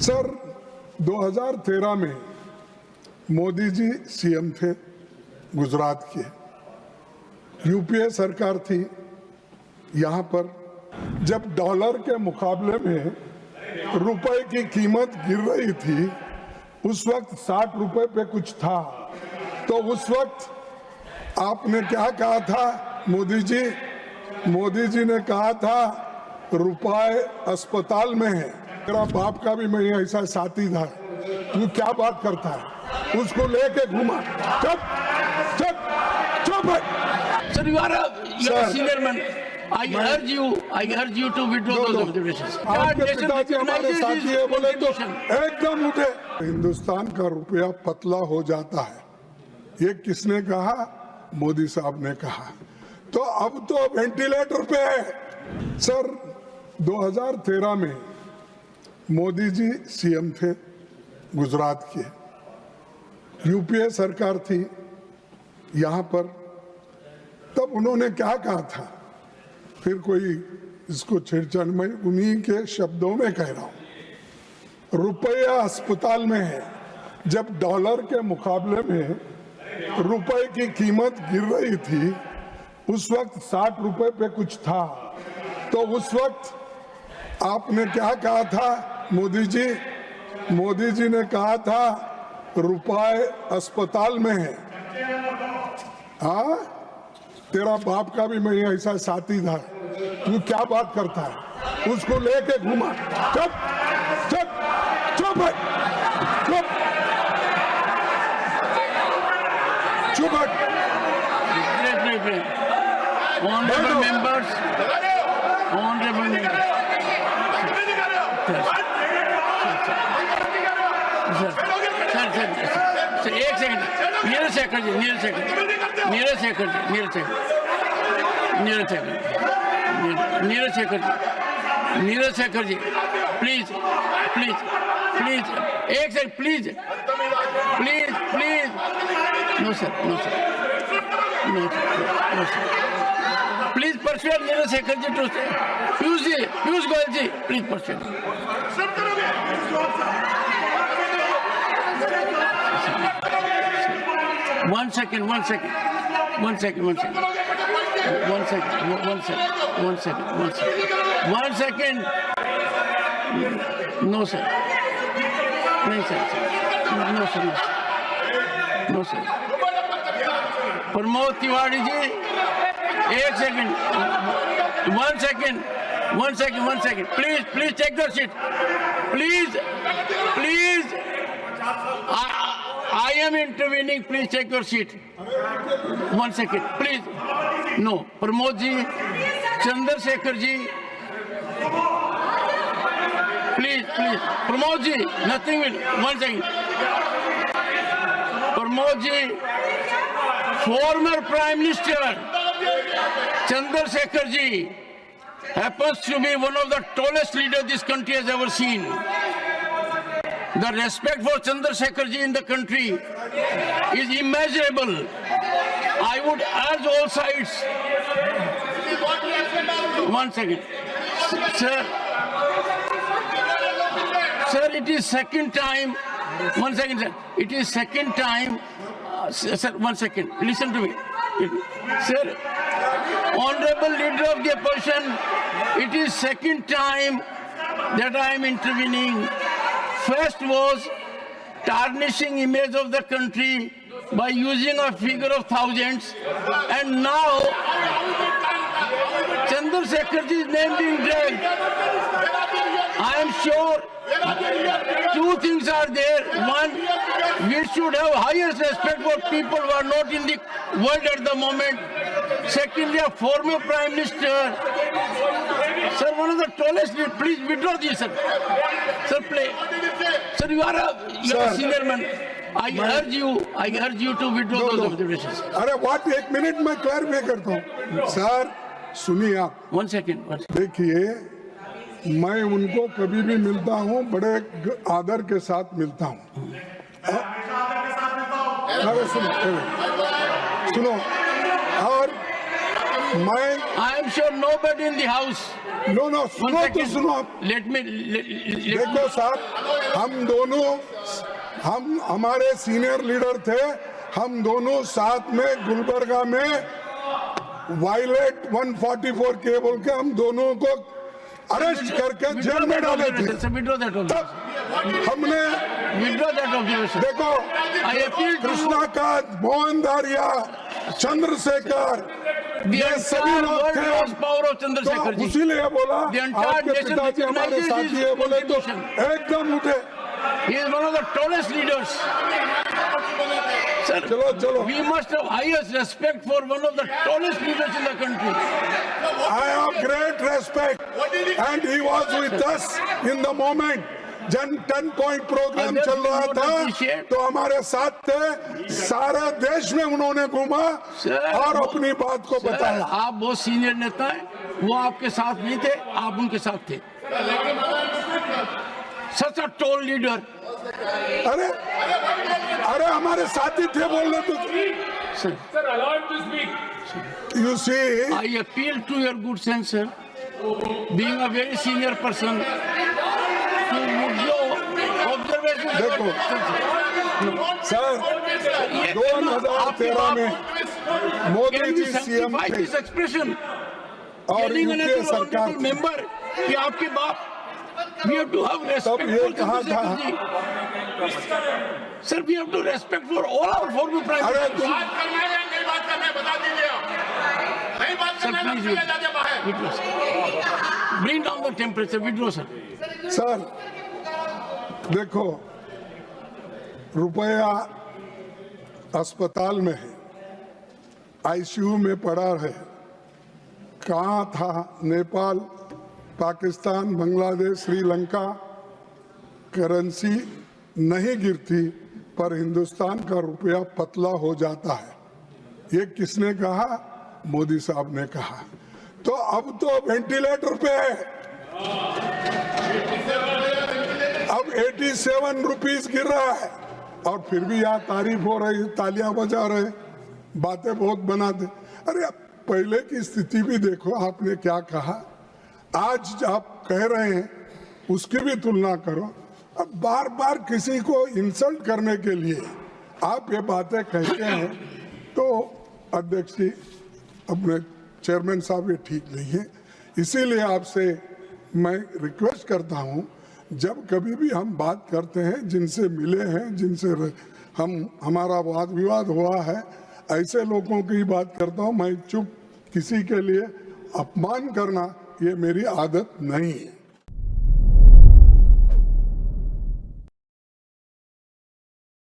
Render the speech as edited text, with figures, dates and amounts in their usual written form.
Sir 2013 में Modi ji CM थे गुजरात के, यूपीए सरकार थी। यहाँ पर जब डॉलर के मुकाबले में रुपए की कीमत गिर रही थी, उस वक्त 60 रुपए पे कुछ था, तो उस वक्त आपने क्या कहा था? मोदी जी ने कहा था रुपए अस्पताल में है। मेरा बाप का भी मैं ऐसा साथी था। तू क्या बात करता है? उसको लेके घुमा। चुप चुप चुप। Sir, you are a senior man. I urge you to withdraw those observations. आपके पिताजी हमारे साथी है बोले तो एकदम उठे। हिंदुस्तान का रुपया पतला हो जाता है, ये किसने कहा? मोदी साहब ने कहा। तो अब तो वेंटिलेटर पे है। सर 2013 में मोदी जी सीएम थे गुजरात के, यूपीए सरकार थी यहाँ पर। तब उन्होंने क्या कहा था? फिर कोई इसको छेड़छाड़, मैं उन्हीं के शब्दों में कह रहा हूं। रुपया अस्पताल में है। जब डॉलर के मुकाबले में रुपए की कीमत गिर रही थी, उस वक्त 60 रुपए पे कुछ था, तो उस वक्त आपने क्या कहा था? मोदी जी ने कहा था रुपए अस्पताल में है। हाँ, तेरा बाप का भी मैं ऐसा साथी था। तू क्या बात करता है? उसको लेके घुमा। चुप चुप चुप चुप चुप। Honorable members. Sir, एक सेकंड। नीरज शेखर जी, प्लीज, एक second, please. No sir. Please persuade Neeraj Shekhar ji to say. Piyush Goyal ji, please persuade. One second. No sir. No sir. Pramod Tiwari ji, एक second, one second, please take your seat, please, I am intervening, please take your seat, 1 second, please, no, Pramod ji, Chandrashekhar ji, please, Pramod ji, nothing will, 1 second, Pramod ji, former Prime Minister Chandrasekhar ji happens to be one of the tallest leaders this country has ever seen. The respect for Chandrasekhar ji in the country is immeasurable. I would urge all sides. 1 second. Sir, it is second time. 1 second, sir. It is second time. Sir, 1 second. Listen to me. Sir, Honorable Leader of the Opposition, it is second time that I am intervening. First was tarnishing image of the country by using a figure of thousands, and now Chandrasekharji's name being dragged. I am sure two things are there. One, we should have highest respect for people who are not in the world at the moment. Secondly, a former Prime Minister. Sir, one of the tallest, please withdraw this, sir. Sir, play. Sir, you are a senior man. I urge you to withdraw those observations. अरे what, 1 minute में clarify करता हूँ। Sir सुनिए आप। 1 second. देखिए, मैं उनको कभी भी मिलता हूँ, बड़े आदर के साथ मिलता हूँ। अरे सुनो, और मैं I am sure nobody in the house. No सुनो तो सुनो आप। Let me. देखो साहब, हम हमारे सीनियर लीडर थे, हम दोनों साथ में गुलबर्गा में वायलेट 144 के बोल के हम दोनों को अरेस्ट करके जेल में डाले थे। तब हमने देखो कृष्णा का, मोहन दारिया, चंद्रशेखर, ये सभी लोग थे। तो इसीलिए बोला आपके पिताजी हमारे साथी है, बोले तो एकदम उठे। He is one of the tallest leaders. Sir, चलो we must have highest respect for one of the tallest leaders in the country. I have great respect and he was with us in the moment. जन 10 point programme चल रहा था तो हमारे साथ थे, सारे देश में उन्होंने घूमा और अपनी बात को बताया। आप बहुत सीनियर नेता हैं, वो आपके साथ नहीं थे, आप उनके साथ थे। Such a tall leader. अरे हमारे साथी थे बोलने तो। Sir, You see, I appeal to your good sense, sir. Being a very senior person, देखो सर, 2013 में मोदी जी सीएम थे और यूपीए सरकार मेंबर कि आपके बाप we have to have respect तब ये कहा था, sir, we have to respect for all our former prime अरे ministers. तुम Sir, please withdraw, sir. Bring down the temperature, withdraw, sir. Sir देखो, रुपया अस्पताल में है, आईसीयू में पड़ा है, कहाँ था? नेपाल, पाकिस्तान, बांग्लादेश, श्रीलंका, करेंसी नहीं गिरती पर हिंदुस्तान का रुपया पतला हो जाता है। ये किसने कहा? मोदी साहब ने कहा। तो अब तो वेंटिलेटर पे है, अब 87 रुपीस गिर रहा है और फिर भी यहाँ तारीफ हो रही, तालियां बजा रहे, बातें बहुत बनाते। अरे पहले की स्थिति भी देखो, आपने क्या कहा, आज आप कह रहे हैं, उसकी भी तुलना करो। अब बार बार किसी को इंसल्ट करने के लिए आप ये बातें कहते हैं तो अध्यक्ष जी, अपने चेयरमैन साहब, ये ठीक नहीं है। इसीलिए आपसे मैं रिक्वेस्ट करता हूं, जब कभी भी हम बात करते हैं, जिनसे मिले हैं, जिनसे हमारा वाद विवाद हुआ है, ऐसे लोगों की बात करता हूं। मैं चुप, किसी के लिए अपमान करना ये मेरी आदत नहीं है।